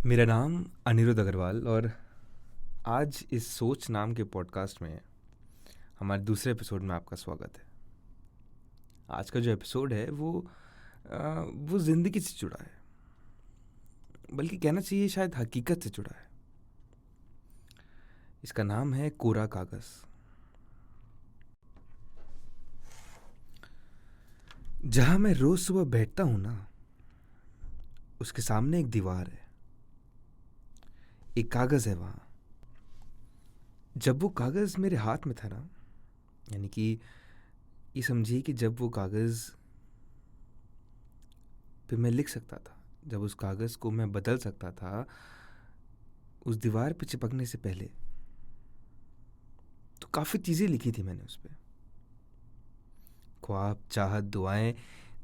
मेरा नाम अनिरुद्ध अग्रवाल और आज इस सोच नाम के पॉडकास्ट में हमारे दूसरे एपिसोड में आपका स्वागत है। आज का जो एपिसोड है वो ज़िंदगी से जुड़ा है, बल्कि कहना चाहिए शायद हकीकत से जुड़ा है। इसका नाम है कोरा कागज़। जहाँ मैं रोज़ सुबह बैठता हूँ ना, उसके सामने एक दीवार है, एक कागज़ है वहाँ। जब वो कागज़ मेरे हाथ में था ना, यानी कि ये समझिए कि जब वो कागज़ पे मैं लिख सकता था, जब उस कागज़ को मैं बदल सकता था उस दीवार पे चिपकने से पहले, तो काफ़ी चीज़ें लिखी थी मैंने उस पे। ख्वाब, चाहत, दुआएं,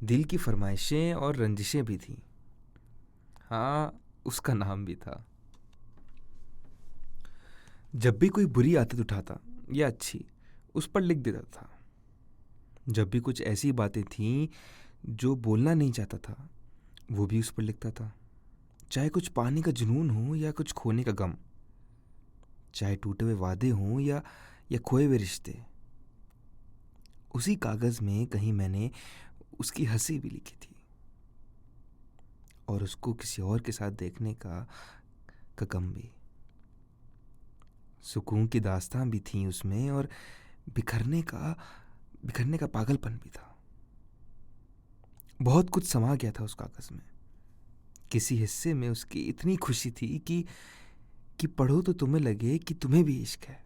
दिल की फरमाइशें और रंजिशें भी थीं। हाँ, उसका नाम भी था। जब भी कोई बुरी आदत उठाता या अच्छी, उस पर लिख देता था। जब भी कुछ ऐसी बातें थीं जो बोलना नहीं चाहता था, वो भी उस पर लिखता था। चाहे कुछ पाने का जुनून हो या कुछ खोने का गम, चाहे टूटे हुए वादे हों या खोए हुए रिश्ते, उसी कागज़ में कहीं मैंने उसकी हंसी भी लिखी थी और उसको किसी और के साथ देखने का गम भी। सुकून की दास्तां भी थी उसमें और बिखरने का पागलपन भी था। बहुत कुछ समा गया था उस कागज़ में। किसी हिस्से में उसकी इतनी खुशी थी कि पढ़ो तो तुम्हें लगे कि तुम्हें भी इश्क है।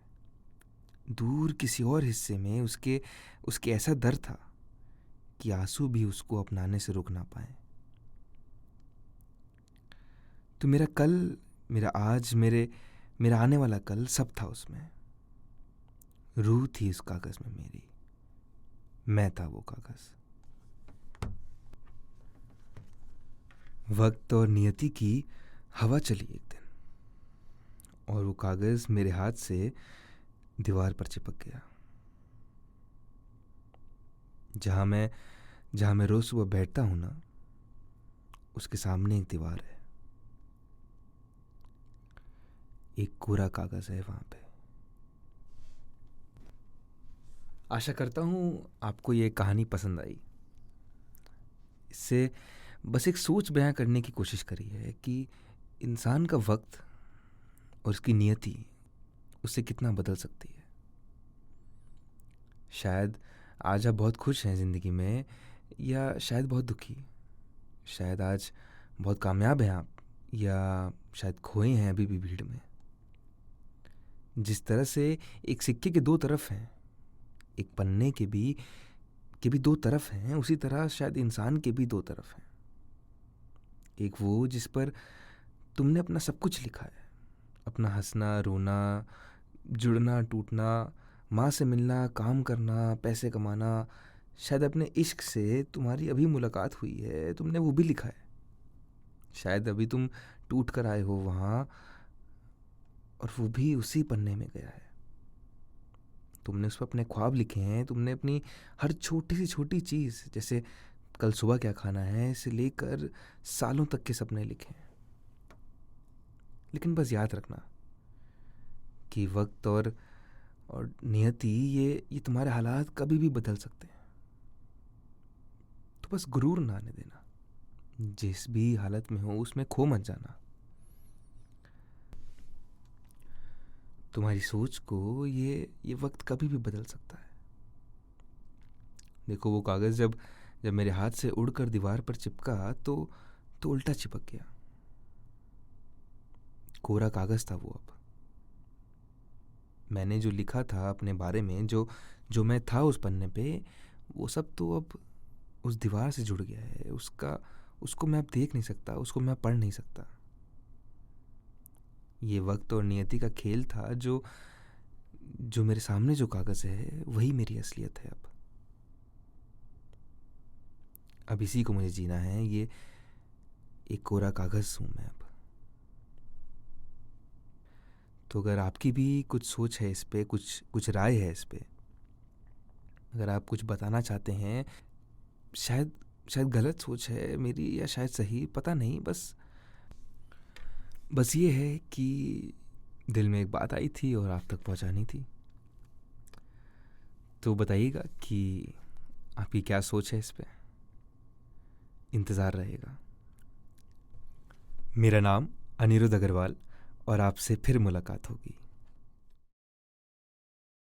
दूर किसी और हिस्से में उसके ऐसा दर्द था कि आंसू भी उसको अपनाने से रुक ना पाए। तो मेरा कल, मेरा आज, मेरा आने वाला कल सब था उसमें। रूह थी उस कागज़ में मेरी, मैं था वो कागज़। वक्त और नियति की हवा चली एक दिन और वो कागज़ मेरे हाथ से दीवार पर चिपक गया। जहाँ मैं रोज़ सुबह बैठता हूँ ना, उसके सामने एक दीवार है, एक कोरा कागज़ है वहाँ पे। आशा करता हूँ आपको ये कहानी पसंद आई। इससे बस एक सोच बयां करने की कोशिश करी है कि इंसान का वक्त और उसकी नियति उससे कितना बदल सकती है। शायद आज आप बहुत खुश हैं ज़िंदगी में, या शायद बहुत दुखी। शायद आज बहुत कामयाब हैं आप, या शायद खोए हैं अभी भी भीड़ में। जिस तरह से एक सिक्के के दो तरफ हैं, एक पन्ने के भी दो तरफ हैं, उसी तरह शायद इंसान के भी दो तरफ हैं। एक वो जिस पर तुमने अपना सब कुछ लिखा है, अपना हंसना, रोना, जुड़ना, टूटना, माँ से मिलना, काम करना, पैसे कमाना, शायद अपने इश्क से तुम्हारी अभी मुलाकात हुई है, तुमने वो भी लिखा है। शायद अभी तुम टूट कर आए हो वहाँ, और वो भी उसी पन्ने में गया है। तुमने उस पर अपने ख्वाब लिखे हैं, तुमने अपनी हर छोटी से छोटी चीज़, जैसे कल सुबह क्या खाना है से लेकर सालों तक के सपने लिखे हैं। लेकिन बस याद रखना कि वक्त और नियति ये तुम्हारे हालात कभी भी बदल सकते हैं। तो बस गुरूर ना आने देना। जिस भी हालत में हो उसमें खो मत जाना। तुम्हारी सोच को ये वक्त कभी भी बदल सकता है। देखो, वो कागज़ जब मेरे हाथ से उड़कर दीवार पर चिपका तो उल्टा चिपक गया। कोरा कागज़ था वो अब। मैंने जो लिखा था अपने बारे में, जो मैं था उस पन्ने पे, वो सब तो अब उस दीवार से जुड़ गया है। उसको मैं अब देख नहीं सकता, उसको मैं पढ़ नहीं सकता। ये वक्त और नियति का खेल था। जो मेरे सामने जो कागज़ है वही मेरी असलियत है अब इसी को मुझे जीना है। ये एक कोरा कागज़ हूँ मैं अब। तो अगर आपकी भी कुछ सोच है इस पे, कुछ राय है इस पे, अगर आप कुछ बताना चाहते हैं, शायद गलत सोच है मेरी या शायद सही, पता नहीं, बस ये है कि दिल में एक बात आई थी और आप तक पहुंचानी थी। तो बताइएगा कि आपकी क्या सोच है इस पे। इंतज़ार रहेगा। मेरा नाम अनिरुद्ध अग्रवाल, और आपसे फिर मुलाकात होगी।